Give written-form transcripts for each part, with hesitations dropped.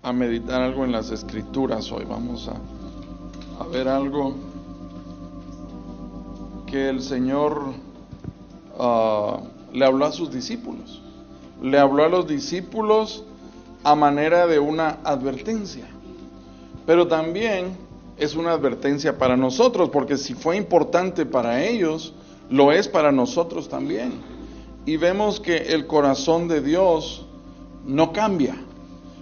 a meditar algo en las Escrituras hoy. Vamos a ver algo que el Señor le habló a sus discípulos. Le habló a los discípulos a manera de una advertencia, pero también es una advertencia para nosotros, porque si fue importante para ellos, lo es para nosotros también. Y vemos que el corazón de Dios no cambia.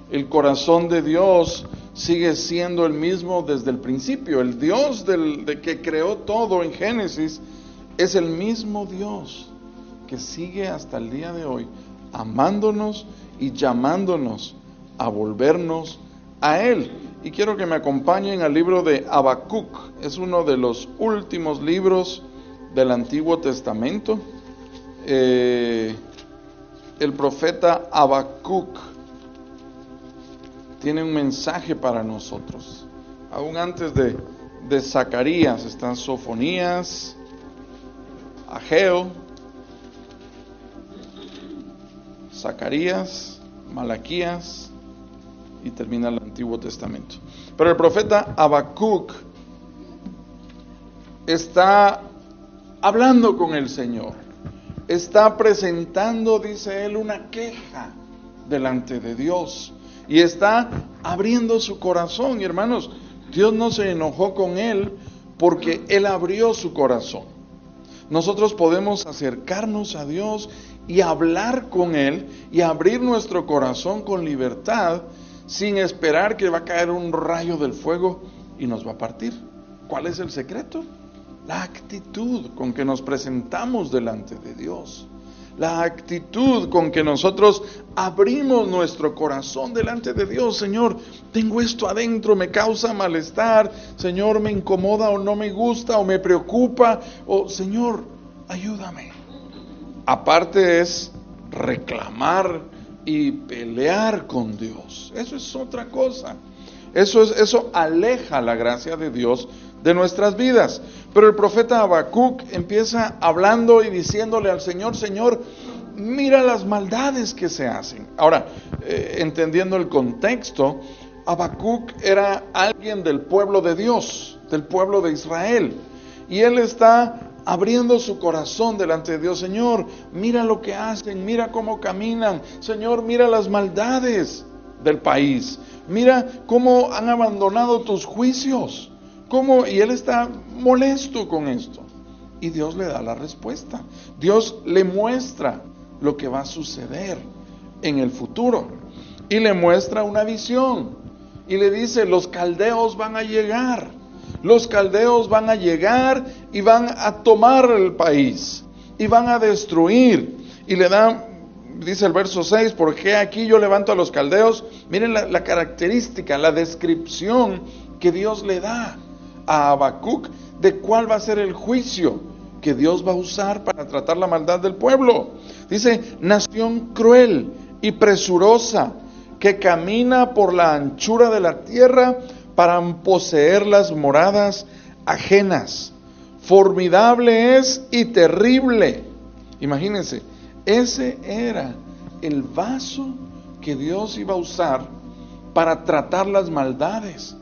El corazón de Dios sigue siendo el mismo desde el principio. El Dios de que creó todo en Génesis es el mismo Dios que sigue hasta el día de hoy, amándonos y llamándonos a volvernos a Él. Y quiero que me acompañen al libro de Habacuc. Es uno de los últimos libros del Antiguo Testamento. El profeta Habacuc tiene un mensaje para nosotros. Aún antes de Zacarías están Sofonías, Ageo, Zacarías, Malaquías y termina el Antiguo Testamento. Pero el profeta Habacuc está hablando con el Señor, está presentando, dice él, una queja delante de Dios y está abriendo su corazón. Y hermanos, Dios no se enojó con él porque él abrió su corazón. Nosotros podemos acercarnos a Dios y hablar con Él y abrir nuestro corazón con libertad, sin esperar que va a caer un rayo del fuego y nos va a partir. ¿Cuál es el secreto? La actitud con que nos presentamos delante de Dios. La actitud con que nosotros abrimos nuestro corazón delante de Dios. Señor, tengo esto adentro, me causa malestar. Señor, me incomoda o no me gusta o me preocupa. O Señor, ayúdame. Aparte es reclamar y pelear con Dios. Eso es otra cosa. Eso aleja la gracia de Dios de nuestras vidas. Pero el profeta Habacuc empieza hablando y diciéndole al Señor: Señor, mira las maldades que se hacen. Ahora, entendiendo el contexto, Habacuc era alguien del pueblo de Dios, del pueblo de Israel, y él está abriendo su corazón delante de Dios. Señor, mira lo que hacen, mira cómo caminan. Señor, mira las maldades del país, mira cómo han abandonado tus juicios. Y él está molesto con esto. Y Dios le da la respuesta. Dios le muestra lo que va a suceder en el futuro. Y le muestra una visión. Y le dice: los caldeos van a llegar. Los caldeos van a llegar y van a tomar el país. Y van a destruir. Y le da, dice el verso 6, porque aquí yo levanto a los caldeos. Miren la característica, la descripción que Dios le da a Habacuc de cuál va a ser el juicio que Dios va a usar para tratar la maldad del pueblo. Dice: nación cruel y presurosa, que camina por la anchura de la tierra para poseer las moradas ajenas. Formidable es y terrible. Imagínense, ese era el vaso que Dios iba a usar para tratar las maldades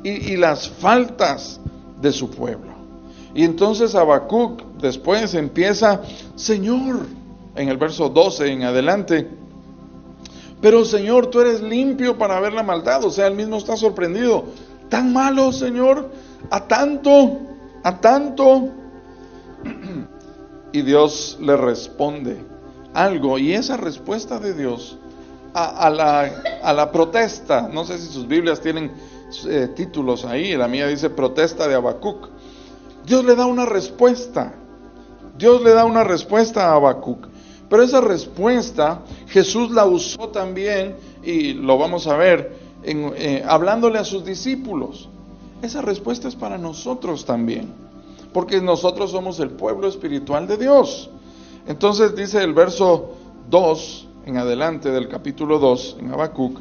y las faltas de su pueblo. Y entonces Habacuc después empieza: Señor, en el verso 12 en adelante, pero Señor, tú eres limpio para ver la maldad. O sea, él mismo está sorprendido. ¿Tan malo, Señor? ¿A tanto? Y Dios le responde algo, y esa respuesta de Dios a la protesta, no sé si sus Biblias tienen títulos ahí, la mía dice protesta de Habacuc. Dios le da una respuesta. Dios le da una respuesta a Habacuc. Pero esa respuesta Jesús la usó también, y lo vamos a ver, hablándole a sus discípulos. Esa respuesta es para nosotros también, porque nosotros somos el pueblo espiritual de Dios. Entonces dice el verso 2 en adelante del capítulo 2 en Habacuc,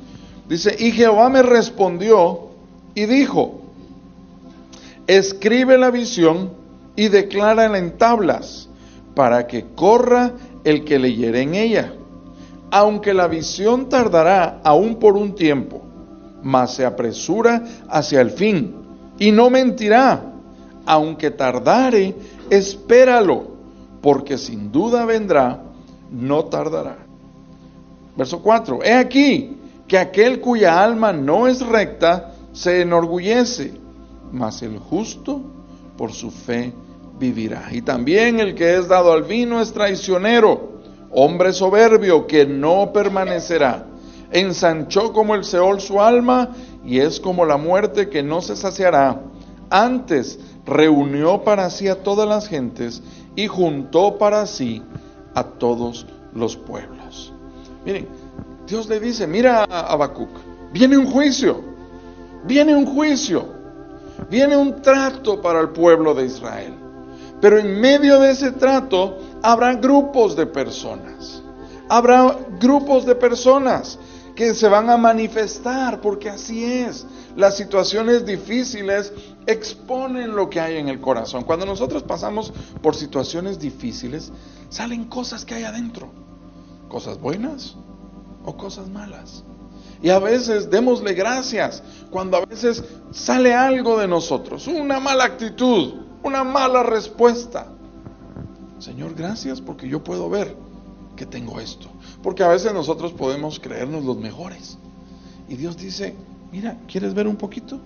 dice: y Jehová me respondió y dijo: escribe la visión y declárala en tablas, para que corra el que leyere en ella. Aunque la visión tardará aún por un tiempo, mas se apresura hacia el fin, y no mentirá. Aunque tardare, espéralo, porque sin duda vendrá, no tardará. Verso 4, he aquí que aquel cuya alma no es recta se enorgullece, mas el justo por su fe vivirá. Y también el que es dado al vino es traicionero, hombre soberbio que no permanecerá. Ensanchó como el Seol su alma, y es como la muerte que no se saciará. Antes reunió para sí a todas las gentes, y juntó para sí a todos los pueblos. Miren, Dios le dice, mira a Habacuc, viene un juicio, viene un trato para el pueblo de Israel. Pero en medio de ese trato habrá grupos de personas. Habrá grupos de personas que se van a manifestar, porque así es. Las situaciones difíciles exponen lo que hay en el corazón. Cuando nosotros pasamos por situaciones difíciles, salen cosas que hay adentro. Cosas buenas o cosas malas. Y a veces démosle gracias cuando a veces sale algo de nosotros, una mala actitud, una mala respuesta. Señor, gracias porque yo puedo ver que tengo esto. Porque a veces nosotros podemos creernos los mejores. Y Dios dice, mira, ¿quieres ver un poquito?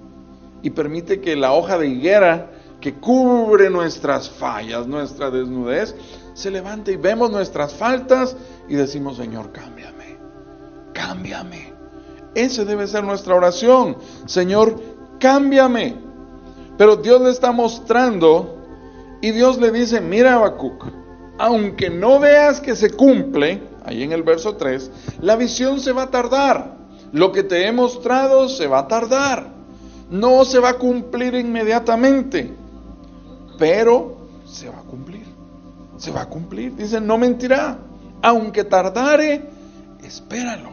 Y permite que la hoja de higuera que cubre nuestras fallas, nuestra desnudez, se levante y vemos nuestras faltas y decimos, Señor, cámbiame, cámbiame. Esa debe ser nuestra oración. Señor, cámbiame. Pero Dios le está mostrando y Dios le dice, mira Habacuc, aunque no veas que se cumple, ahí en el verso 3, la visión se va a tardar. Lo que te he mostrado se va a tardar. No se va a cumplir inmediatamente, pero se va a cumplir. Se va a cumplir. Dice, no mentirá. Aunque tardare, espéralo.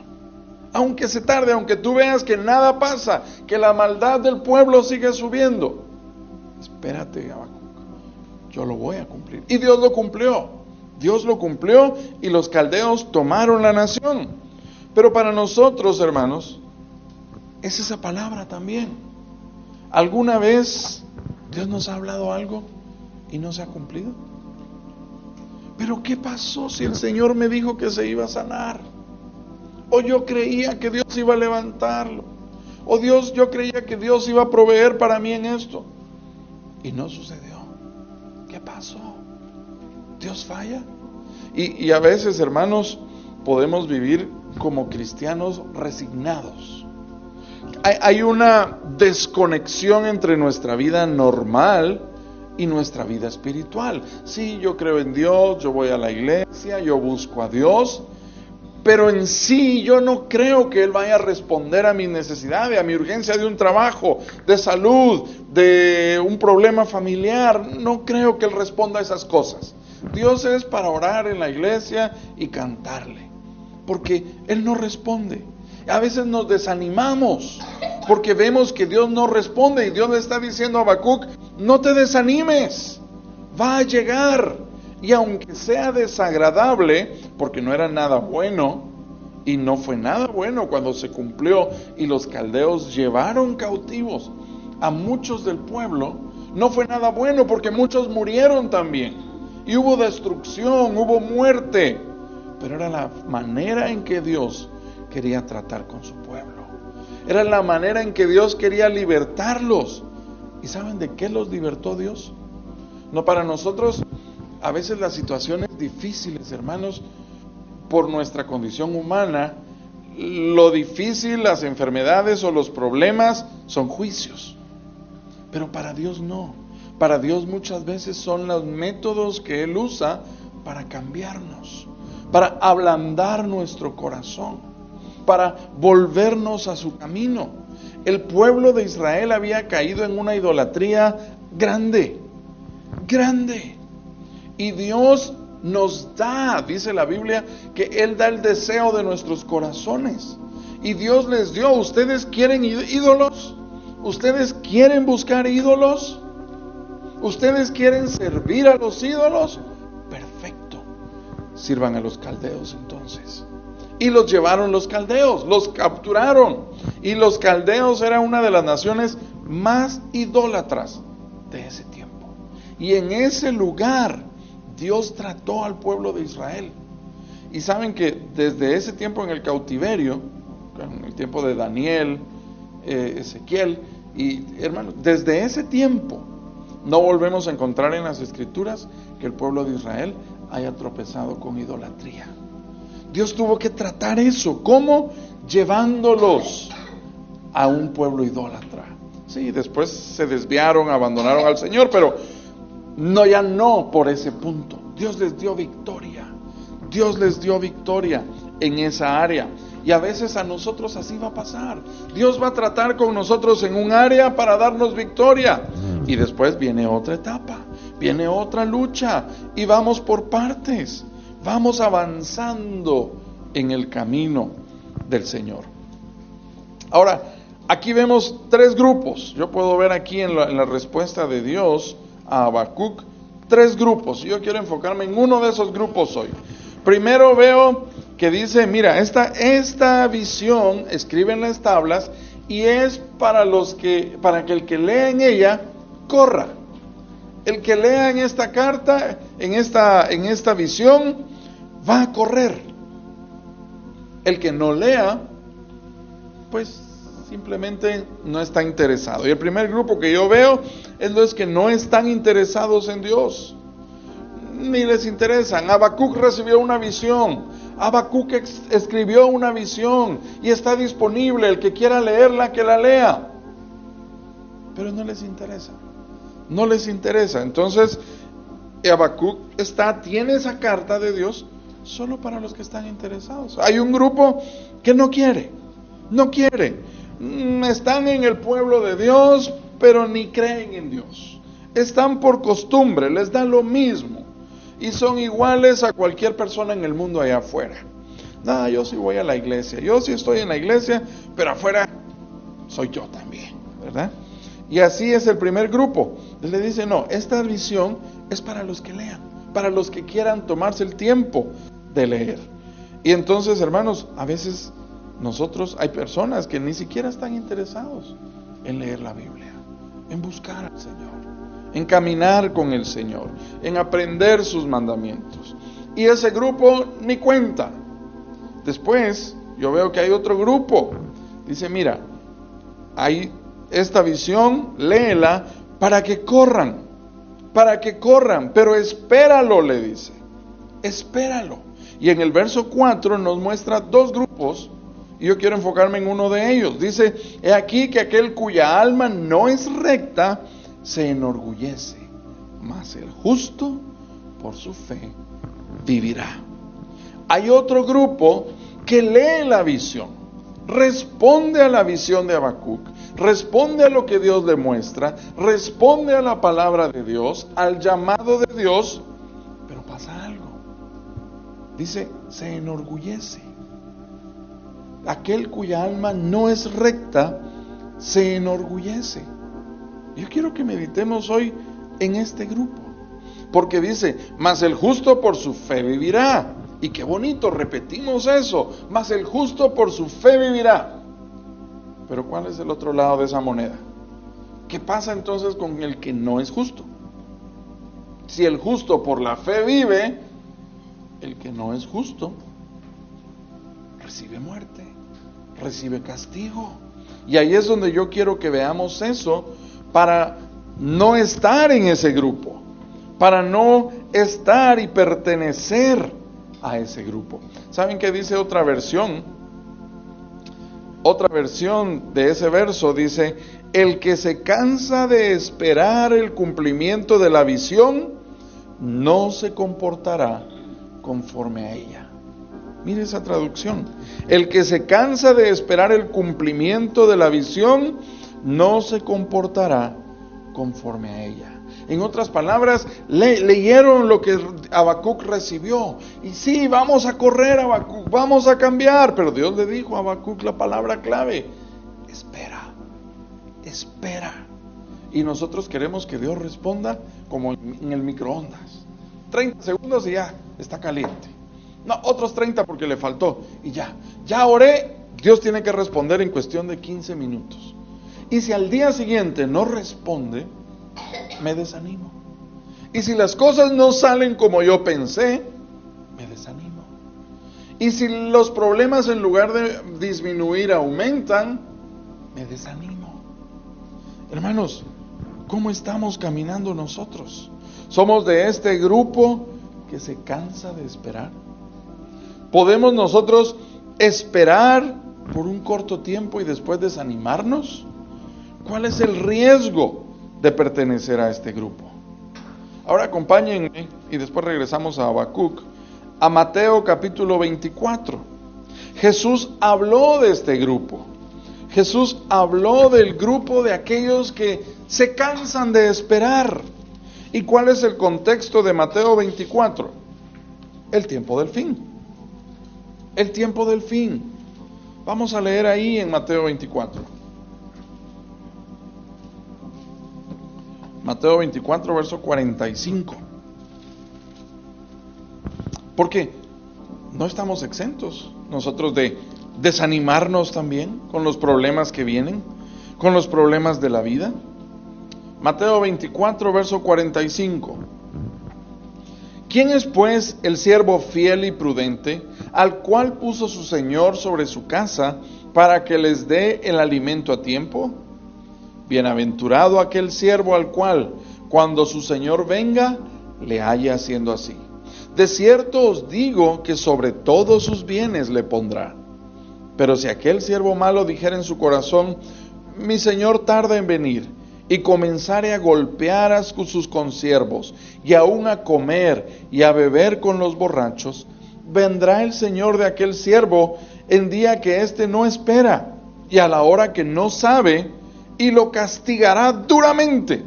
Aunque se tarde, aunque tú veas que nada pasa, que la maldad del pueblo sigue subiendo, espérate, Habacuc, yo lo voy a cumplir. Y Dios lo cumplió. Dios lo cumplió y los caldeos tomaron la nación. Pero para nosotros, hermanos, es esa palabra también. ¿Alguna vez Dios nos ha hablado algo y no se ha cumplido? ¿Pero qué pasó si el Señor me dijo que se iba a sanar? O yo creía que Dios iba a levantarlo. O yo creía que Dios iba a proveer para mí en esto. Y no sucedió. ¿Qué pasó? ¿Dios falla? Y a veces, hermanos, podemos vivir como cristianos resignados. Hay una desconexión entre nuestra vida normal y nuestra vida espiritual. Sí, yo creo en Dios, yo voy a la iglesia, yo busco a Dios, pero en sí yo no creo que Él vaya a responder a mis necesidades, a mi urgencia de un trabajo, de salud, de un problema familiar. No creo que Él responda a esas cosas. Dios es para orar en la iglesia y cantarle, porque Él no responde. A veces nos desanimamos porque vemos que Dios no responde y Dios le está diciendo a Habacuc, no te desanimes, va a llegar. Y aunque sea desagradable, porque no era nada bueno, y no fue nada bueno cuando se cumplió y los caldeos llevaron cautivos a muchos del pueblo, no fue nada bueno porque muchos murieron también. Y hubo destrucción, hubo muerte, pero era la manera en que Dios quería tratar con su pueblo. Era la manera en que Dios quería libertarlos. ¿Y saben de qué los libertó Dios? No, para nosotros a veces las situaciones difíciles, hermanos, por nuestra condición humana, lo difícil, las enfermedades o los problemas son juicios. Pero para Dios no. Para Dios muchas veces son los métodos que Él usa para cambiarnos, para ablandar nuestro corazón, para volvernos a su camino. El pueblo de Israel había caído en una idolatría grande, grande. Y Dios nos da, dice la Biblia, que Él da el deseo de nuestros corazones. Y Dios les dio. ¿Ustedes quieren ídolos? ¿Ustedes quieren buscar ídolos? ¿Ustedes quieren servir a los ídolos? Perfecto. Sirvan a los caldeos entonces. y los llevaron los caldeos, los capturaron. Y los caldeos era una de las naciones más idólatras de ese tiempo. Y en ese lugar Dios trató al pueblo de Israel. Y saben que desde ese tiempo en el cautiverio, en el tiempo de Daniel, Ezequiel, y hermanos, desde ese tiempo no volvemos a encontrar en las Escrituras que el pueblo de Israel haya tropezado con idolatría. Dios tuvo que tratar eso. ¿Cómo? Llevándolos a un pueblo idólatra. Sí, después se desviaron, abandonaron al Señor, pero ya no por ese punto. Dios les dio victoria. Dios les dio victoria en esa área. Y a veces a nosotros así va a pasar. Dios va a tratar con nosotros en un área para darnos victoria. Y después viene otra etapa, viene otra lucha. Y vamos por partes. Vamos avanzando en el camino del Señor. Ahora, aquí vemos tres grupos. Yo puedo ver aquí en la respuesta de Dios a Habacuc, tres grupos. Yo quiero enfocarme en uno de esos grupos hoy. Primero veo que dice, mira, esta visión escribe en las tablas y es para que el que lea en ella corra. El que lea en esta carta, en esta visión, va a correr. El que no lea, pues simplemente no está interesado. Y el primer grupo que yo veo es los que no están interesados en Dios. Ni les interesan. Habacuc recibió una visión. Habacuc escribió una visión y está disponible. El que quiera leerla, que la lea. Pero no les interesa. No les interesa. Entonces, Habacuc tiene esa carta de Dios solo para los que están interesados. Hay un grupo que no quiere. Están en el pueblo de Dios, pero ni creen en Dios. Están por costumbre, les da lo mismo. Y son iguales a cualquier persona en el mundo allá afuera. Yo sí voy a la iglesia, yo sí estoy en la iglesia, pero afuera soy yo también, ¿verdad? Y así es el primer grupo. Le dice, no, esta visión es para los que lean, para los que quieran tomarse el tiempo de leer. Y entonces, hermanos, a veces hay personas que ni siquiera están interesados en leer la Biblia, en buscar al Señor, en caminar con el Señor, en aprender sus mandamientos. Y ese grupo ni cuenta. Después, yo veo que hay otro grupo. Dice, mira, hay esta visión, léela para que corran, pero espéralo, le dice, espéralo. Y en el verso 4 nos muestra dos grupos, y yo quiero enfocarme en uno de ellos. Dice, he aquí que aquel cuya alma no es recta, se enorgullece, mas el justo por su fe vivirá. Hay otro grupo que lee la visión, responde a la visión de Habacuc, responde a lo que Dios le muestra, responde a la palabra de Dios, al llamado de Dios, pero pasa algo. Dice, se enorgullece. Aquel cuya alma no es recta, se enorgullece. Yo quiero que meditemos hoy en este grupo, porque dice, mas el justo por su fe vivirá. Y qué bonito, repetimos eso, mas el justo por su fe vivirá. Pero ¿cuál es el otro lado de esa moneda? ¿Qué pasa entonces con el que no es justo? Si el justo por la fe vive, el que no es justo recibe muerte, recibe castigo. Y ahí es donde yo quiero que veamos eso, para no estar en ese grupo, para no estar y pertenecer a ese grupo. ¿Saben qué dice otra versión? Otra versión de ese verso dice, el que se cansa de esperar el cumplimiento de la visión, no se comportará conforme a ella. Mire esa traducción. El que se cansa de esperar el cumplimiento de la visión, no se comportará conforme a ella. En otras palabras, leyeron lo que Habacuc recibió. Y sí, vamos a correr, Habacuc, vamos a cambiar. Pero Dios le dijo a Habacuc la palabra clave: espera, espera. Y nosotros queremos que Dios responda como en el microondas. 30 segundos y ya está caliente. No, otros 30 porque le faltó. Y ya oré, Dios tiene que responder en cuestión de 15 minutos. Y si al día siguiente no responde, me desanimo. Y si las cosas no salen como yo pensé, me desanimo. Y si los problemas en lugar de disminuir aumentan, me desanimo. Hermanos, ¿cómo estamos caminando nosotros? ¿Somos de este grupo que se cansa de esperar? ¿Podemos nosotros esperar por un corto tiempo y después desanimarnos? ¿Cuál es el riesgo de pertenecer a este grupo? Ahora acompáñenme y después regresamos a Habacuc, a Mateo capítulo 24. Jesús habló de este grupo. Jesús habló del grupo de aquellos que se cansan de esperar. ¿Y cuál es el contexto de Mateo 24? El tiempo del fin. El tiempo del fin. Vamos a leer ahí en Mateo 24. Mateo 24, verso 45. Porque no estamos exentos nosotros de desanimarnos también con los problemas que vienen, con los problemas de la vida. Mateo 24, verso 45. ¿Quién es pues el siervo fiel y prudente, al cual puso su Señor sobre su casa para que les dé el alimento a tiempo? Bienaventurado aquel siervo al cual, cuando su Señor venga, le halle haciendo así. De cierto os digo que sobre todos sus bienes le pondrá. Pero si aquel siervo malo dijera en su corazón, mi Señor tarda en venir, y comenzare a golpear a sus consiervos, y aún a comer y a beber con los borrachos, vendrá el Señor de aquel siervo en día que éste no espera, y a la hora que no sabe, y lo castigará duramente,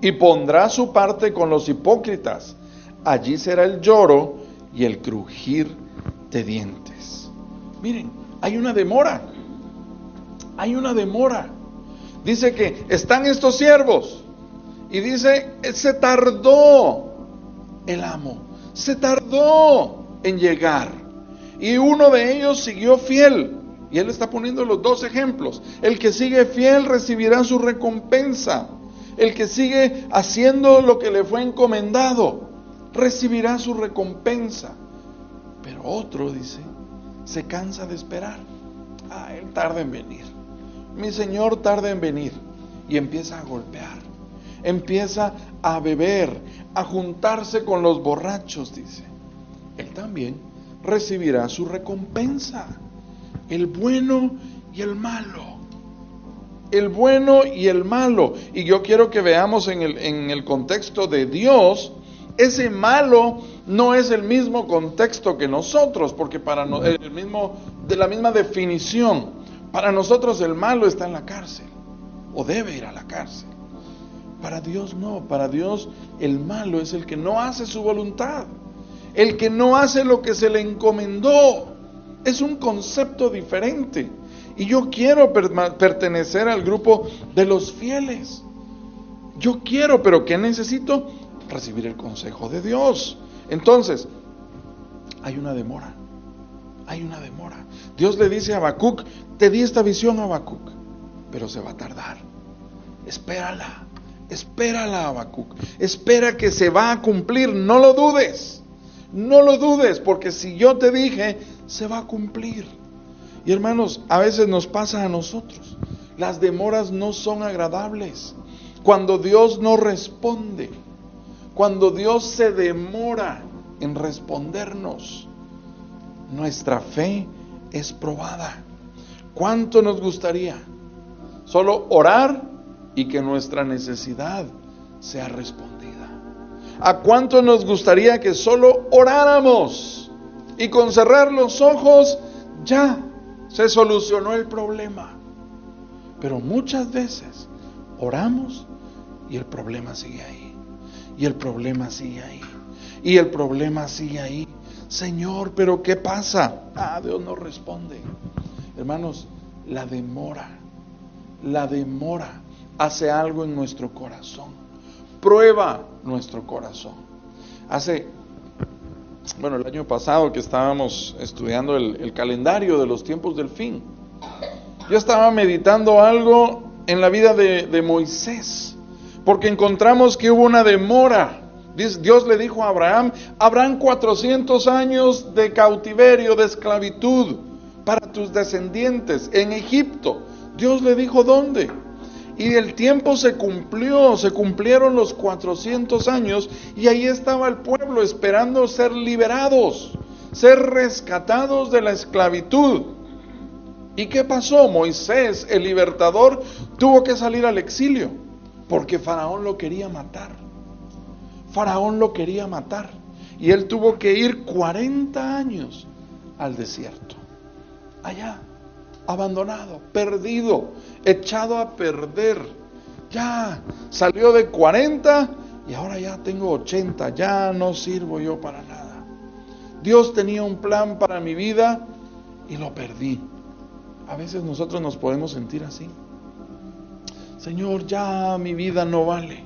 y pondrá su parte con los hipócritas. Allí será el lloro y el crujir de dientes. Miren, hay una demora. Hay una demora. Dice que están estos siervos. Y dice, se tardó el amo. Se tardó en llegar. Y uno de ellos siguió fiel. Y él está poniendo los dos ejemplos. El que sigue fiel recibirá su recompensa. El que sigue haciendo lo que le fue encomendado recibirá su recompensa. Pero otro, dice, se cansa de esperar. Él tarda en venir. Mi Señor tarda en venir. Y empieza a golpear. Empieza a beber, a juntarse con los borrachos, dice. Él también recibirá su recompensa. El bueno y el malo. El bueno y el malo. Y yo quiero que veamos en el contexto de Dios. Ese malo no es el mismo contexto que nosotros, porque de la misma definición. Para nosotros el malo está en la cárcel, o debe ir a la cárcel. Para Dios no, para Dios el malo es el que no hace su voluntad, el que no hace lo que se le encomendó. Es un concepto diferente. Y yo quiero pertenecer al grupo de los fieles. Yo quiero, pero ¿qué necesito? Recibir el consejo de Dios. Entonces, hay una demora. Hay una demora. Dios le dice a Habacuc, te di esta visión, Habacuc, pero se va a tardar. Espérala. Espérala, Habacuc. Espera que se va a cumplir. No lo dudes. No lo dudes, porque si yo te dije, se va a cumplir. Y hermanos, a veces nos pasa a nosotros. Las demoras no son agradables. Cuando Dios no responde, cuando Dios se demora en respondernos, nuestra fe es probada. ¿Cuánto nos gustaría solo orar y que nuestra necesidad sea respondida? ¿A cuánto nos gustaría que solo oráramos y con cerrar los ojos ya se solucionó el problema? Pero muchas veces oramos y el problema sigue ahí. Y el problema sigue ahí. Y el problema sigue ahí. Señor, ¿pero qué pasa? Dios no responde. Hermanos, la demora hace algo en nuestro corazón. Prueba nuestro corazón. Hace bueno, el año pasado que estábamos estudiando el calendario de los tiempos del fin, yo estaba meditando algo en la vida de Moisés, porque encontramos que hubo una demora. Dios le dijo a Abraham, habrán 400 años de cautiverio, de esclavitud para tus descendientes en Egipto. Dios le dijo dónde. Y el tiempo se cumplió, se cumplieron los 400 años y ahí estaba el pueblo esperando ser liberados, ser rescatados de la esclavitud. ¿Y qué pasó? Moisés, el libertador, tuvo que salir al exilio porque Faraón lo quería matar. Faraón lo quería matar y él tuvo que ir 40 años al desierto, allá, abandonado, perdido, echado a perder. Ya salió de 40 y ahora ya tengo 80, ya no sirvo yo para nada. Dios tenía un plan para mi vida y lo perdí. A veces nosotros nos podemos sentir así. Señor, ya mi vida no vale.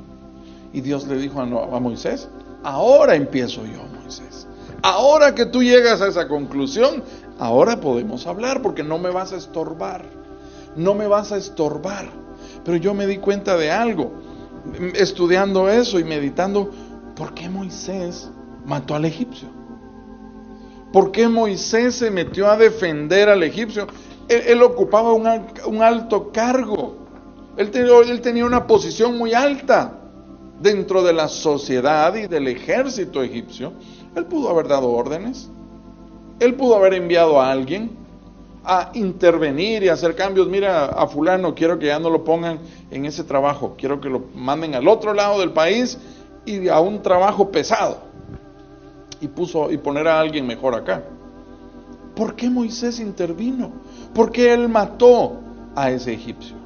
Y Dios le dijo a Moisés, ahora empiezo yo, Moisés. Ahora que tú llegas a esa conclusión, ahora podemos hablar porque no me vas a estorbar. No me vas a estorbar. Pero yo me di cuenta de algo, estudiando eso y meditando, ¿por qué Moisés mató al egipcio? ¿Por qué Moisés se metió a defender al egipcio? Él ocupaba un alto cargo. Él tenía una posición muy alta dentro de la sociedad y del ejército egipcio. Él pudo haber dado órdenes. Él pudo haber enviado a alguien a intervenir y hacer cambios. Mira, a fulano quiero que ya no lo pongan en ese trabajo, quiero que lo manden al otro lado del país y a un trabajo pesado y poner a alguien mejor acá. ¿Por qué Moisés intervino? ¿Por qué él mató a ese egipcio?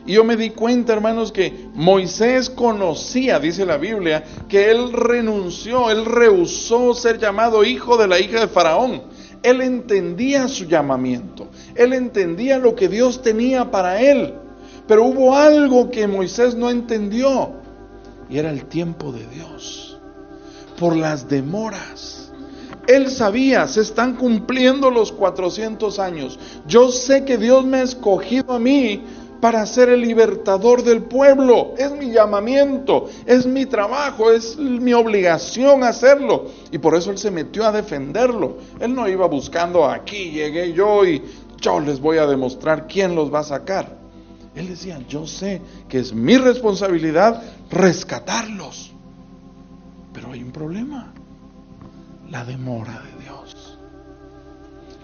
Y yo me di cuenta, hermanos, que Moisés conocía, dice la Biblia, que él renunció, él rehusó ser llamado hijo de la hija de Faraón. Él entendía su llamamiento, él entendía lo que Dios tenía para él. Pero hubo algo que Moisés no entendió, y era el tiempo de Dios, por las demoras. Él sabía, se están cumpliendo los 400 años. Yo sé que Dios me ha escogido a mí para ser el libertador del pueblo. Es mi llamamiento, es mi trabajo, es mi obligación hacerlo. Y por eso él se metió a defenderlo. Él no iba buscando, aquí llegué yo y yo les voy a demostrar quién los va a sacar. Él decía, yo sé que es mi responsabilidad rescatarlos. Pero hay un problema, la demora de Dios.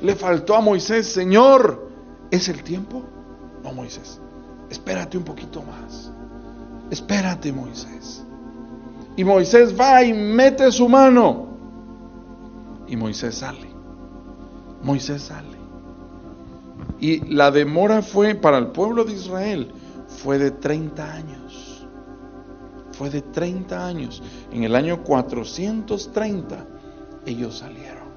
Le faltó a Moisés, Señor, ¿es el tiempo? No, Moisés, espérate un poquito más. Espérate, Moisés. Y Moisés va y mete su mano. Y Moisés sale. Moisés sale. Y la demora fue, para el pueblo de Israel, fue de 30 años. Fue de 30 años. En el año 430, ellos salieron.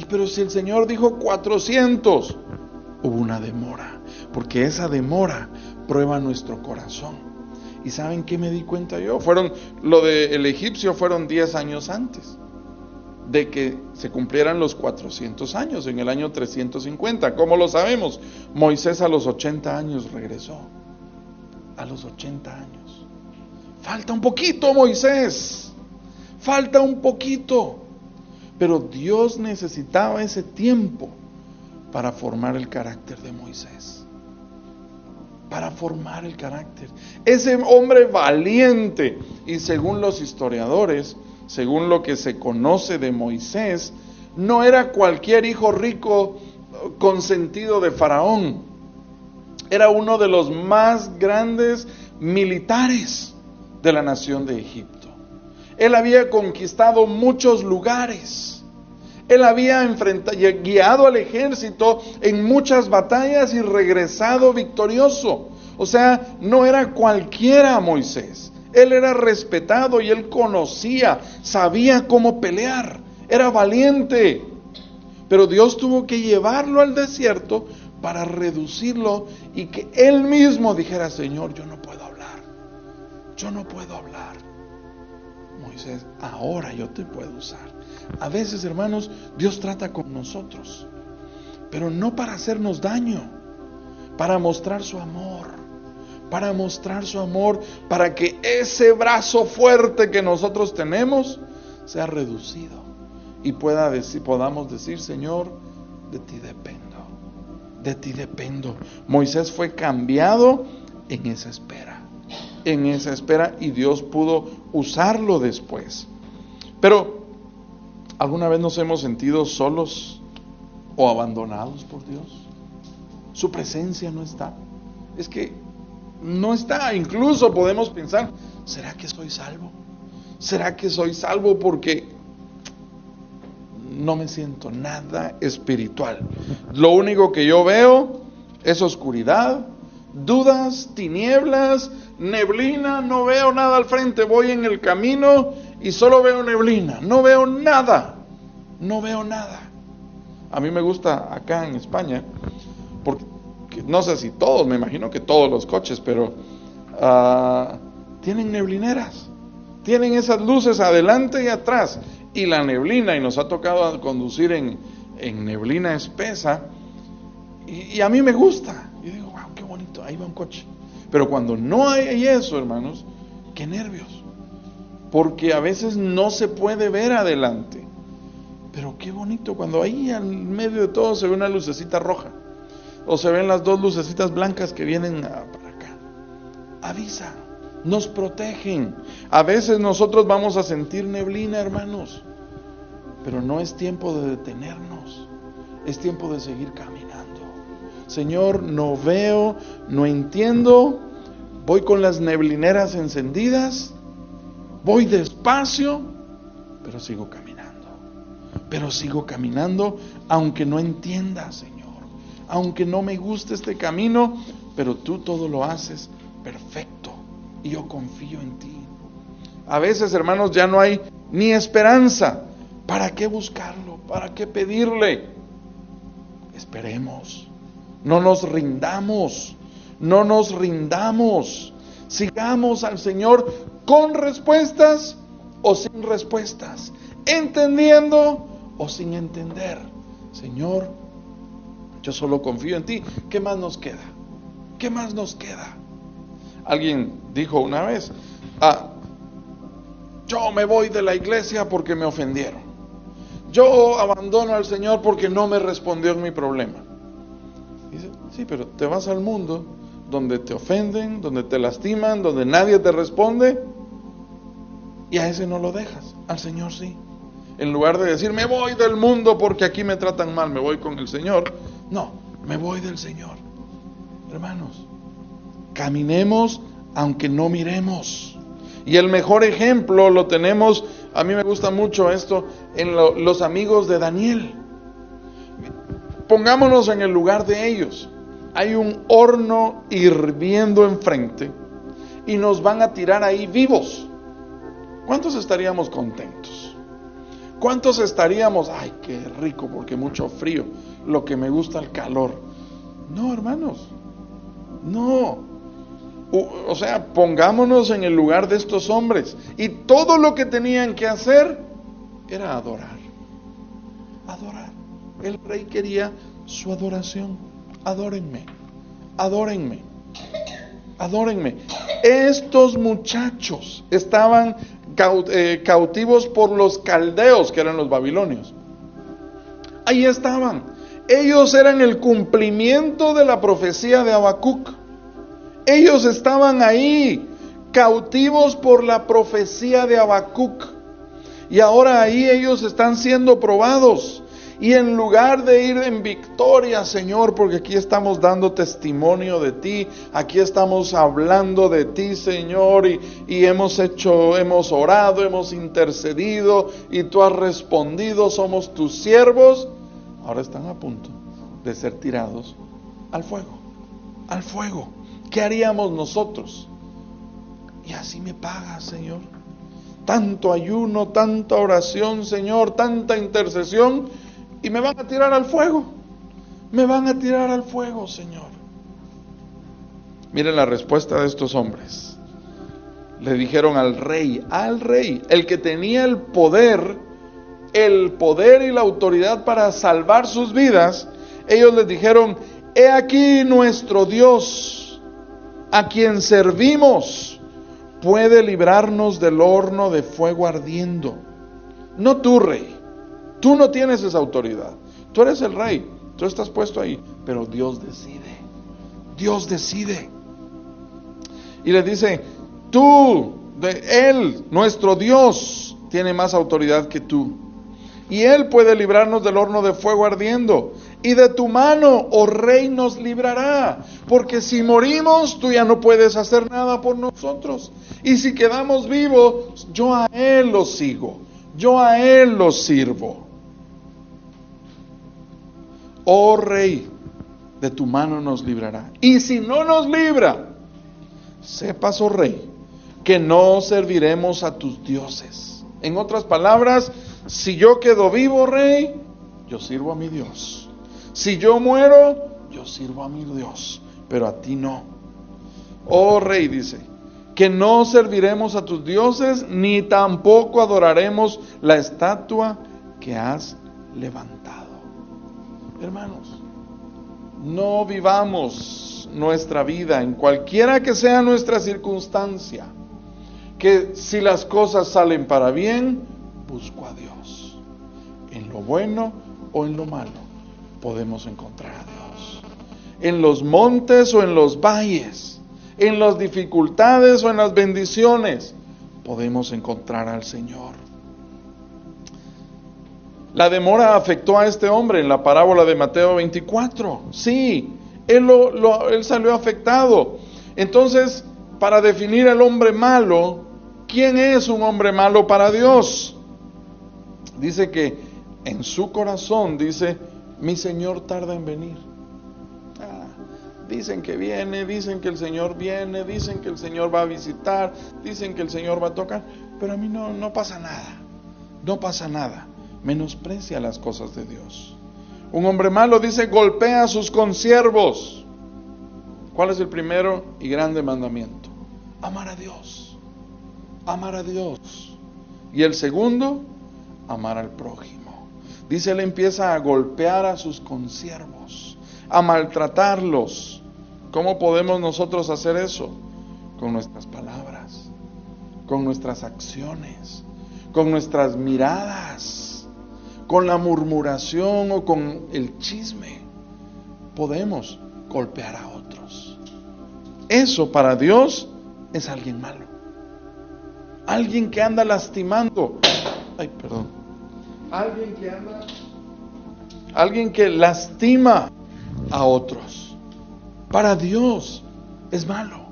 Pero si el Señor dijo 400, hubo una demora. Porque esa demora prueba nuestro corazón. ¿Y saben qué me di cuenta yo? Lo del egipcio fueron 10 años antes de que se cumplieran los 400 años, en el año 350. ¿Cómo lo sabemos? Moisés a los 80 años regresó. A los 80 años. Falta un poquito, Moisés. Falta un poquito. Pero Dios necesitaba ese tiempo para formar el carácter de Moisés. Para formar el carácter. Ese hombre valiente. Y según los historiadores, según lo que se conoce de Moisés, no era cualquier hijo rico consentido de Faraón. Era uno de los más grandes militares de la nación de Egipto. Él había conquistado muchos lugares. Él había guiado al ejército en muchas batallas y regresado victorioso. O sea, no era cualquiera Moisés. Él era respetado y él conocía, sabía cómo pelear. Era valiente. Pero Dios tuvo que llevarlo al desierto para reducirlo y que él mismo dijera, Señor, yo no puedo hablar. Yo no puedo hablar. Moisés, ahora yo te puedo usar. A veces, hermanos, Dios trata con nosotros, pero no para hacernos daño, para mostrar su amor, para que ese brazo fuerte que nosotros tenemos sea reducido y podamos decir: Señor, de ti dependo. Moisés fue cambiado en esa espera, y Dios pudo usarlo después. Pero, ¿alguna vez nos hemos sentido solos o abandonados por Dios? Su presencia no está. Es que no está. Incluso podemos pensar: ¿será que soy salvo? ¿Será que soy salvo? Porque no me siento nada espiritual. Lo único que yo veo es oscuridad, dudas, tinieblas, neblina. No veo nada al frente. Voy en el camino y solo veo neblina. No veo nada. A mí me gusta acá en España, porque no sé si todos, me imagino que todos los coches, pero tienen neblineras. Tienen esas luces adelante y atrás. Y la neblina, y nos ha tocado conducir en neblina espesa, y a mí me gusta. Yo digo: wow, qué bonito, ahí va un coche. Pero cuando no hay eso, hermanos, qué nervios, porque a veces no se puede ver adelante. Pero qué bonito cuando ahí al medio de todo se ve una lucecita roja, o se ven las dos lucecitas blancas que vienen para acá. Avisa, nos protegen. A veces nosotros vamos a sentir neblina, hermanos, pero no es tiempo de detenernos, es tiempo de seguir caminando. Señor, no veo, no entiendo, voy con las neblineras encendidas, voy despacio, pero sigo caminando, aunque no entienda, Señor, aunque no me guste este camino, pero tú todo lo haces perfecto y yo confío en ti. A veces, hermanos, ya no hay ni esperanza. ¿Para qué buscarlo? ¿Para qué pedirle? Esperemos. No nos rindamos. Sigamos al Señor con respuestas o sin respuestas, entendiendo o sin entender. Señor, yo solo confío en ti. ¿Qué más nos queda? Alguien dijo una vez: yo me voy de la iglesia porque me ofendieron. Yo abandono al Señor porque no me respondió en mi problema. Dice: sí, pero te vas al mundo donde te ofenden, donde te lastiman, donde nadie te responde, y a ese no lo dejas. Al Señor sí. En lugar de decir: me voy del mundo porque aquí me tratan mal, me voy con el Señor. No, me voy del Señor. Hermanos, caminemos aunque no miremos. Y el mejor ejemplo lo tenemos, a mí me gusta mucho esto, en los amigos de Daniel. Pongámonos en el lugar de ellos. Hay un horno hirviendo enfrente y nos van a tirar ahí vivos. ¿Cuántos estaríamos contentos? ¿Cuántos estaríamos: ay, qué rico, porque mucho frío, lo que me gusta el calor? No, hermanos, no. O sea, pongámonos en el lugar de estos hombres, y todo lo que tenían que hacer era adorar. El rey quería su adoración. Adórenme. Estos muchachos estaban cautivos por los caldeos, que eran los babilonios. Ahí estaban. Ellos eran el cumplimiento de la profecía de Habacuc. Ellos estaban ahí, cautivos por la profecía de Habacuc. Y ahora ahí ellos están siendo probados. Y en lugar de ir en victoria, Señor, porque aquí estamos dando testimonio de ti, aquí estamos hablando de ti, Señor, y hemos orado, hemos intercedido, y tú has respondido, somos tus siervos. Ahora están a punto de ser tirados al fuego. ¿Qué haríamos nosotros? Y así me pagas, Señor. Tanto ayuno, tanta oración, Señor, tanta intercesión, y me van a tirar al fuego. Señor. Miren la respuesta de estos hombres. Le dijeron al rey, el que tenía el poder, el poder y la autoridad para salvar sus vidas, ellos les dijeron: he aquí nuestro Dios, a quien servimos, puede librarnos del horno de fuego ardiendo. No tú, rey, tú no tienes esa autoridad, tú eres el rey, tú estás puesto ahí, pero Dios decide, Dios decide. Y le dice: Él, nuestro Dios, tiene más autoridad que tú, y Él puede librarnos del horno de fuego ardiendo, y de tu mano, oh rey, nos librará, porque si morimos, tú ya no puedes hacer nada por nosotros, y si quedamos vivos, yo a Él lo sigo, yo a Él lo sirvo. Oh rey, de tu mano nos librará, y si no nos libra, sepas, oh rey, que no serviremos a tus dioses. En otras palabras, si yo quedo vivo, rey, yo sirvo a mi Dios. Si yo muero, yo sirvo a mi Dios, pero a ti no. Oh rey, dice, que no serviremos a tus dioses, ni tampoco adoraremos la estatua que has levantado. Hermanos, no vivamos nuestra vida, en cualquiera que sea nuestra circunstancia, que si las cosas salen para bien, busco a Dios. En lo bueno o en lo malo, podemos encontrar a Dios. En los montes o en los valles, en las dificultades o en las bendiciones, podemos encontrar al Señor. La demora afectó a este hombre en la parábola de Mateo 24. Sí, él salió afectado. Entonces, para definir al hombre malo, ¿quién es un hombre malo para Dios? Dice que en su corazón dice: mi Señor tarda en venir. Dicen que viene, dicen que el Señor viene, dicen que el Señor va a visitar, dicen que el Señor va a tocar, pero a mí no pasa nada, no pasa nada. Menosprecia las cosas de Dios. Un hombre malo, dice, golpea a sus consiervos. ¿Cuál es el primero y grande mandamiento? Amar a Dios, amar a Dios. Y el segundo, amar al prójimo. Dice, él empieza a golpear a sus consiervos, a maltratarlos. ¿Cómo podemos nosotros hacer eso? Con nuestras palabras, con nuestras acciones, con nuestras miradas, con la murmuración o con el chisme. Podemos golpear a otros. Eso para Dios es alguien malo. Alguien que anda lastimando. Alguien que lastima a otros. Para Dios es malo.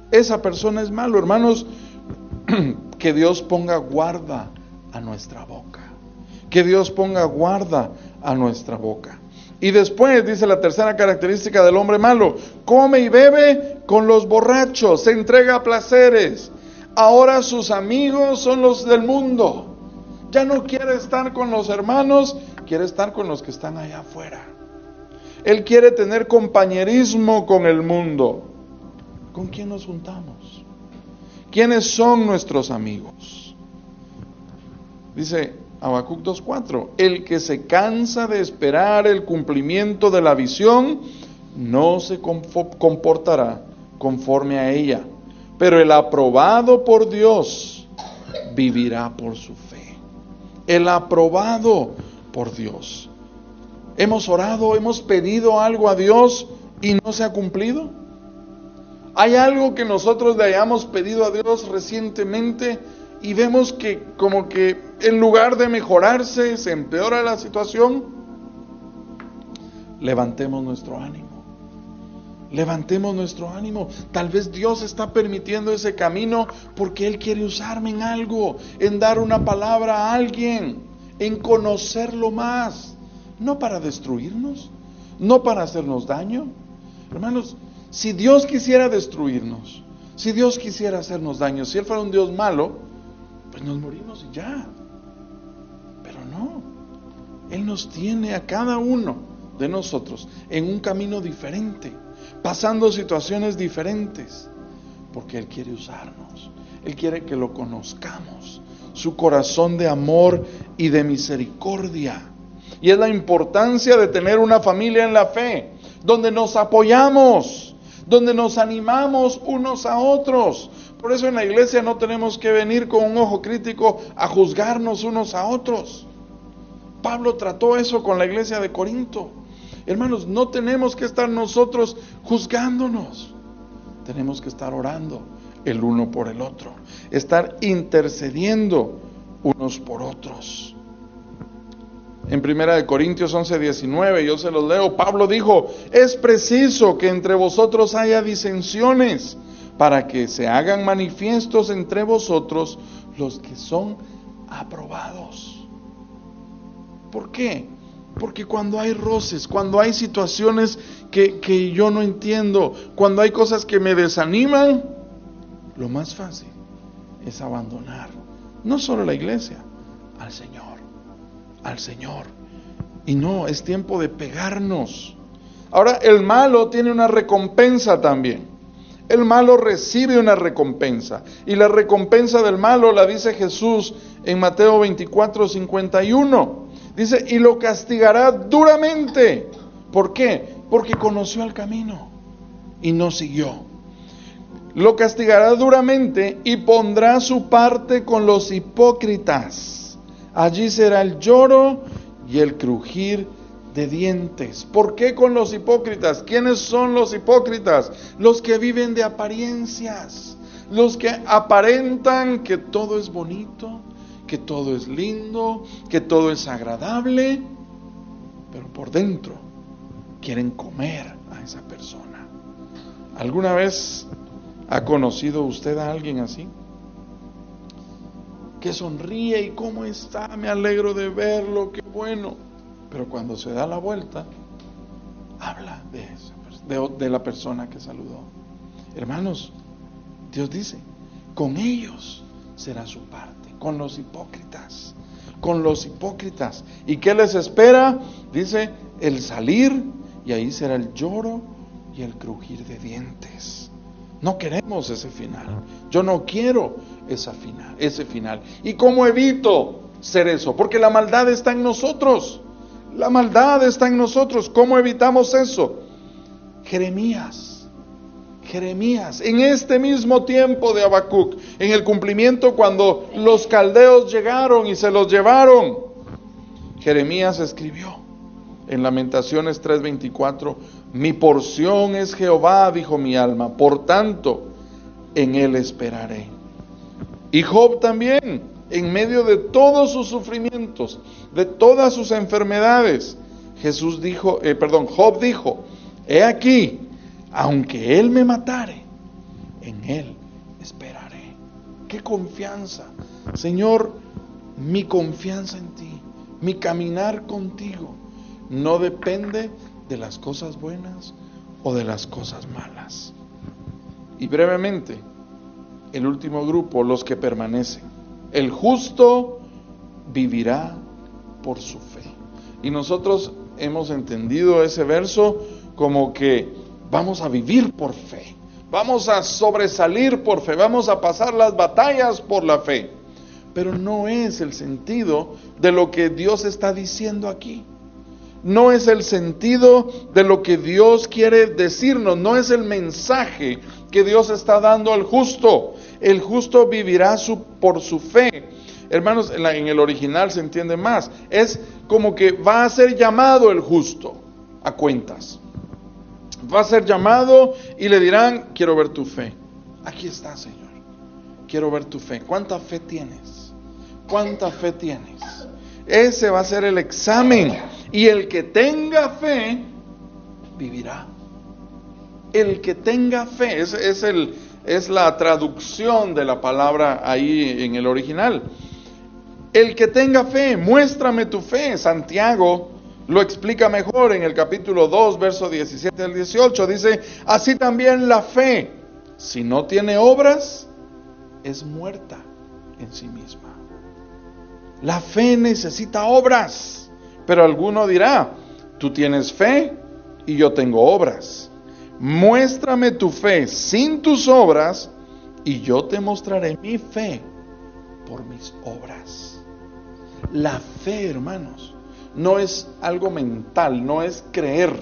Esa persona es malo, hermanos. Que Dios ponga guarda a nuestra boca. Que Dios ponga guarda a nuestra boca. Y después dice la tercera característica del hombre malo: come y bebe con los borrachos, se entrega a placeres. Ahora sus amigos son los del mundo. Ya no quiere estar con los hermanos, quiere estar con los que están allá afuera. Él quiere tener compañerismo con el mundo. ¿Con quién nos juntamos? ¿Quiénes son nuestros amigos? Dice Habacuc 2:4: el que se cansa de esperar el cumplimiento de la visión, no se comportará conforme a ella, pero el aprobado por Dios vivirá por su fe. El aprobado por Dios. Hemos orado, hemos pedido algo a Dios y no se ha cumplido. ¿Hay algo que nosotros le hayamos pedido a Dios recientemente y vemos que como que en lugar de mejorarse se empeora la situación? Levantemos nuestro ánimo. Levantemos nuestro ánimo. Tal vez Dios está permitiendo ese camino porque Él quiere usarme en algo, en dar una palabra a alguien, en conocerlo más. No para destruirnos, no para hacernos daño. Hermanos, si Dios quisiera destruirnos, si Dios quisiera hacernos daño, si Él fuera un Dios malo, pues nos morimos y ya. Pero no, Él nos tiene a cada uno de nosotros en un camino diferente, pasando situaciones diferentes, porque Él quiere usarnos, Él quiere que lo conozcamos, su corazón de amor y de misericordia. Y es la importancia de tener una familia en la fe, donde nos apoyamos, donde nos animamos unos a otros. Por eso en la iglesia no tenemos que venir con un ojo crítico a juzgarnos unos a otros. Pablo trató eso con la iglesia de Corinto. Hermanos, no tenemos que estar nosotros juzgándonos. Tenemos que estar orando el uno por el otro, estar intercediendo unos por otros. En 1 Corintios 11:19, yo se los leo, Pablo dijo: es preciso que entre vosotros haya disensiones, para que se hagan manifiestos entre vosotros los que son aprobados. ¿Por qué? Porque cuando hay roces, cuando hay situaciones que yo no entiendo, cuando hay cosas que me desaniman, lo más fácil es abandonar, no solo la iglesia, al Señor. Y no, es tiempo de pegarnos. Ahora, el malo tiene una recompensa también. El malo recibe una recompensa. Y la recompensa del malo la dice Jesús en Mateo 24:51. Dice, y lo castigará duramente. ¿Por qué? Porque conoció el camino y no siguió. Lo castigará duramente y pondrá su parte con los hipócritas. Allí será el lloro y el crujir de dientes. ¿Por qué con los hipócritas? ¿Quiénes son los hipócritas? Los que viven de apariencias, los que aparentan que todo es bonito, que todo es lindo, que todo es agradable, pero por dentro quieren comer a esa persona. ¿Alguna vez ha conocido usted a alguien así? Que sonríe y ¿cómo está? Me alegro de verlo, qué bueno. Pero cuando se da la vuelta, habla de la persona que saludó. Hermanos, Dios dice, con ellos será su parte, con los hipócritas. ¿Y qué les espera? Dice, el salir, y ahí será el lloro y el crujir de dientes. No queremos ese final. Yo no quiero ese final. ¿Y cómo evito ser eso? Porque la maldad está en nosotros. ¿Cómo evitamos eso? Jeremías, en este mismo tiempo de Habacuc, en el cumplimiento cuando los caldeos llegaron y se los llevaron, Jeremías escribió en Lamentaciones 3:24, mi porción es Jehová, dijo mi alma, por tanto, en él esperaré. Y Job también, en medio de todos sus sufrimientos, de todas sus enfermedades, Job dijo, he aquí, aunque él me matare, en él esperaré. ¡Qué confianza! Señor, mi confianza en ti, mi caminar contigo, no depende de las cosas buenas o de las cosas malas. Y brevemente, el último grupo, los que permanecen. El justo vivirá por su fe. Y nosotros hemos entendido ese verso como que vamos a vivir por fe, vamos a sobresalir por fe, vamos a pasar las batallas por la fe. Pero no es el sentido de lo que Dios está diciendo aquí. No es el sentido de lo que Dios quiere decirnos, no es el mensaje que Dios está dando al justo. El justo vivirá por su fe. Hermanos, en el original se entiende más. Es como que va a ser llamado el justo a cuentas. Va a ser llamado y le dirán, quiero ver tu fe. Aquí está, Señor. Quiero ver tu fe. ¿Cuánta fe tienes? ¿Cuánta fe tienes? Ese va a ser el examen. Y el que tenga fe, vivirá. El que tenga fe, es la traducción de la palabra ahí en el original. El que tenga fe, muéstrame tu fe. Santiago lo explica mejor en el capítulo 2, verso 17 al 18. Dice, así también la fe, si no tiene obras, es muerta en sí misma. La fe necesita obras. Pero alguno dirá, tú tienes fe y yo tengo obras. Muéstrame tu fe sin tus obras y yo te mostraré mi fe por mis obras. La fe, hermanos, no es algo mental, no es creer.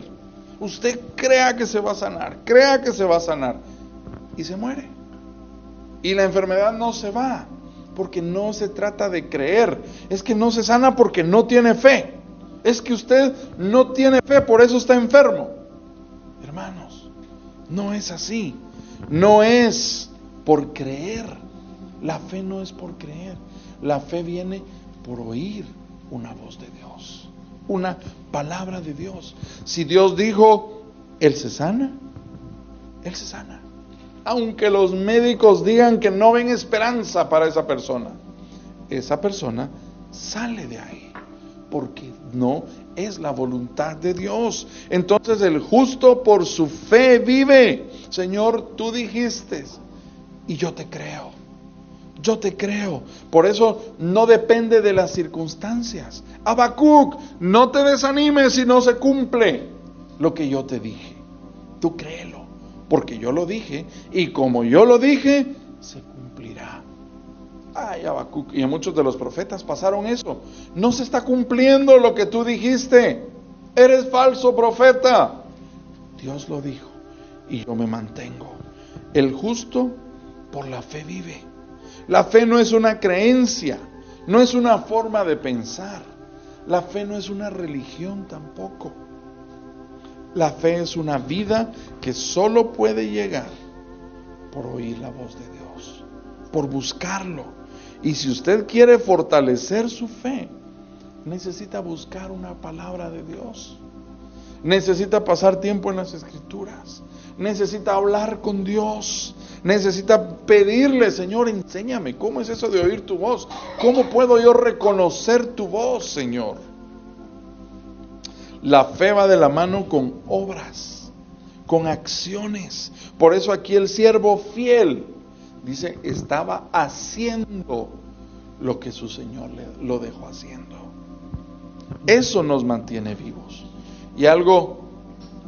Usted crea que se va a sanar, crea que se va a sanar y se muere. Y la enfermedad no se va, porque no se trata de creer. Es que no se sana porque no tiene fe. Es que usted no tiene fe, por eso está enfermo. Hermanos, no es así. No es por creer. La fe no es por creer. La fe viene por oír una voz de Dios, una palabra de Dios. Si Dios dijo, Él se sana, Él se sana. Aunque los médicos digan que no ven esperanza para esa persona sale de ahí, porque no es la voluntad de Dios. Entonces el justo por su fe vive. Señor, tú dijiste, y yo te creo. Yo te creo. Por eso no depende de las circunstancias. Habacuc, no te desanimes si no se cumple lo que yo te dije. Tú créelo, porque yo lo dije, y como yo lo dije, se cumplirá. Ay, Habacuc, y a muchos de los profetas pasaron eso. No se está cumpliendo lo que tú dijiste. Eres falso profeta. Dios lo dijo, y yo me mantengo. El justo por la fe vive. La fe no es una creencia, no es una forma de pensar. La fe no es una religión tampoco. La fe es una vida que solo puede llegar por oír la voz de Dios, por buscarlo. Y si usted quiere fortalecer su fe, necesita buscar una palabra de Dios. Necesita pasar tiempo en las Escrituras. Necesita hablar con Dios. Necesita pedirle, Señor, enséñame, ¿cómo es eso de oír tu voz? ¿Cómo puedo yo reconocer tu voz, Señor? La fe va de la mano con obras, con acciones. Por eso aquí el siervo fiel, dice, estaba haciendo lo que su Señor lo dejó haciendo. Eso nos mantiene vivos. Y algo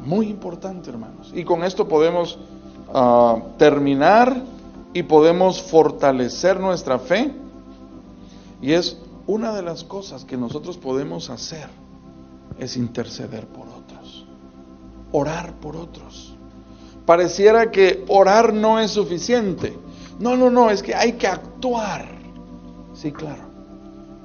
muy importante, hermanos, y con esto podemos terminar y podemos fortalecer nuestra fe, y es una de las cosas que nosotros podemos hacer, es interceder por otros, orar por otros. Pareciera que orar no es suficiente. No, es que hay que actuar. Sí, claro,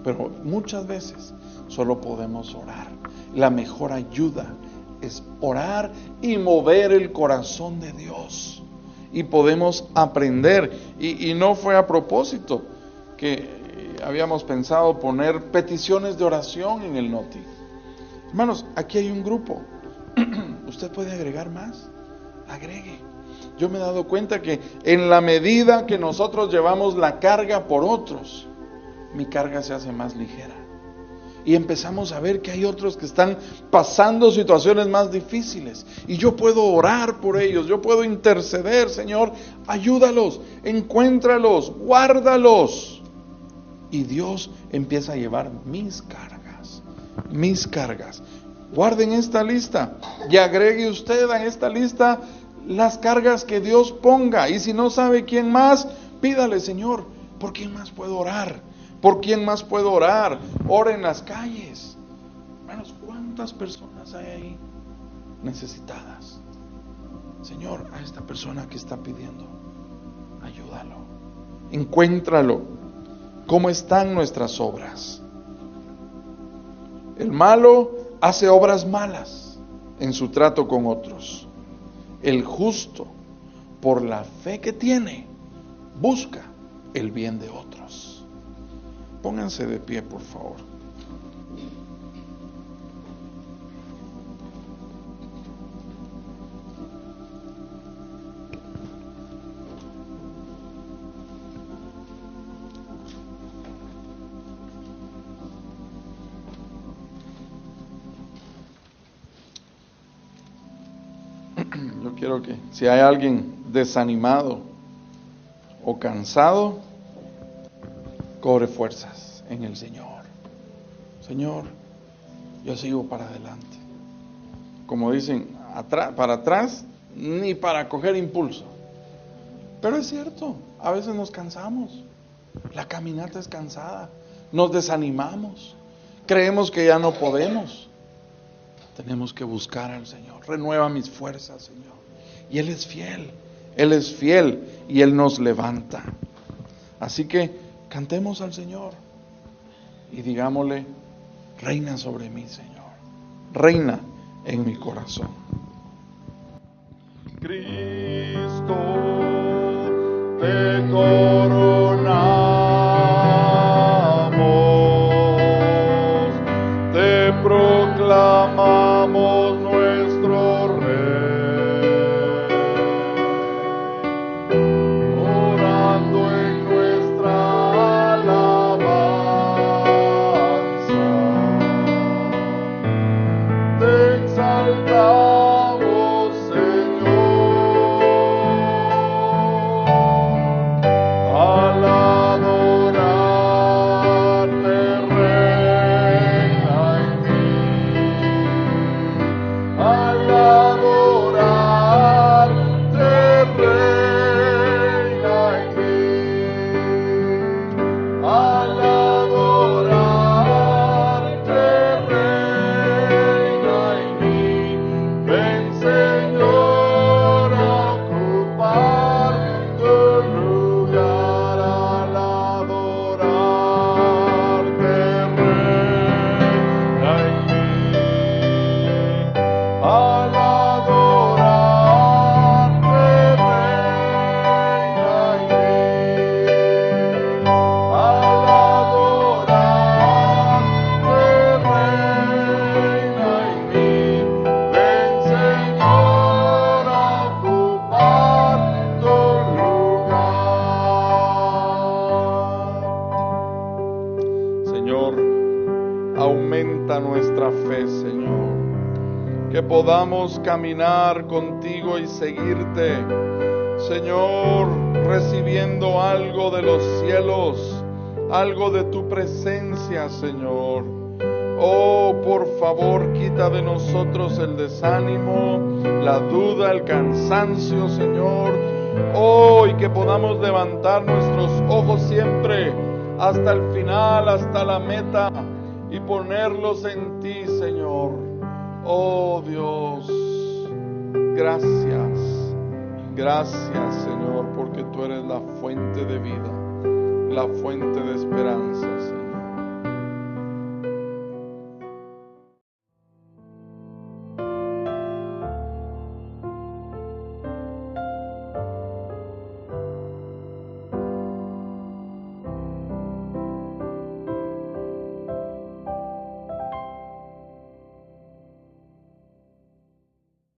pero muchas veces solo podemos orar. La mejor ayuda es orar y mover el corazón de Dios. Y podemos aprender. Y no fue a propósito que habíamos pensado poner peticiones de oración en el Noti. Hermanos, aquí hay un grupo. ¿Usted puede agregar más? Agregue. Yo me he dado cuenta que en la medida que nosotros llevamos la carga por otros, mi carga se hace más ligera. Y empezamos a ver que hay otros que están pasando situaciones más difíciles. Y yo puedo orar por ellos, yo puedo interceder, Señor, ayúdalos, encuéntralos, guárdalos. Y Dios empieza a llevar mis cargas. Guarden esta lista y agregue usted a esta lista las cargas que Dios ponga. Y si no sabe quién más, pídale, Señor, ¿por quién más puedo orar? ¿Por quién más puedo orar? Ora en las calles. Hermanos, ¿cuántas personas hay ahí necesitadas? Señor, a esta persona que está pidiendo, ayúdalo, encuéntralo. ¿Cómo están nuestras obras? El malo hace obras malas en su trato con otros. El justo, por la fe que tiene, busca el bien de otros. Pónganse de pie, por favor. Yo quiero que, si hay alguien desanimado o cansado, cobre fuerzas en el Señor. Señor, yo sigo para adelante. Como dicen, para atrás ni para coger impulso. Pero es cierto, a veces nos cansamos. La caminata es cansada. Nos desanimamos. Creemos que ya no podemos. Tenemos que buscar al Señor. Renueva mis fuerzas, Señor. Y Él es fiel. Él es fiel y Él nos levanta. Así que cantemos al Señor y digámosle: reina sobre mí, Señor. Reina en mi corazón. Cristo, te coronamos, te proclamamos nuestro Rey, orando en nuestra alabanza, te exaltamos, Señor, al adorarte, reina en mí, al adorarte, reina en mí, al adorarte, reina en mí. Ven, Señor, a ocupar tu lugar, al adorarte, reina en mí, al adorarte, reina en mí, al adorarte, reina en mí. Ven, Señor, a ocupar tu lugar. Señor, aumenta nuestra fe, Señor, que podamos caminar contigo y seguirte, Señor, recibiendo algo de los cielos, algo de tu presencia, Señor. Oh, por favor, quita de nosotros el desánimo, la duda, el cansancio, Señor. Oh, y que podamos levantar nuestros ojos siempre hasta el final, hasta la meta, y ponerlos en ti, Señor. Oh, Dios, gracias, gracias, Señor, porque tú eres la fuente de vida, la fuente de esperanza, Señor.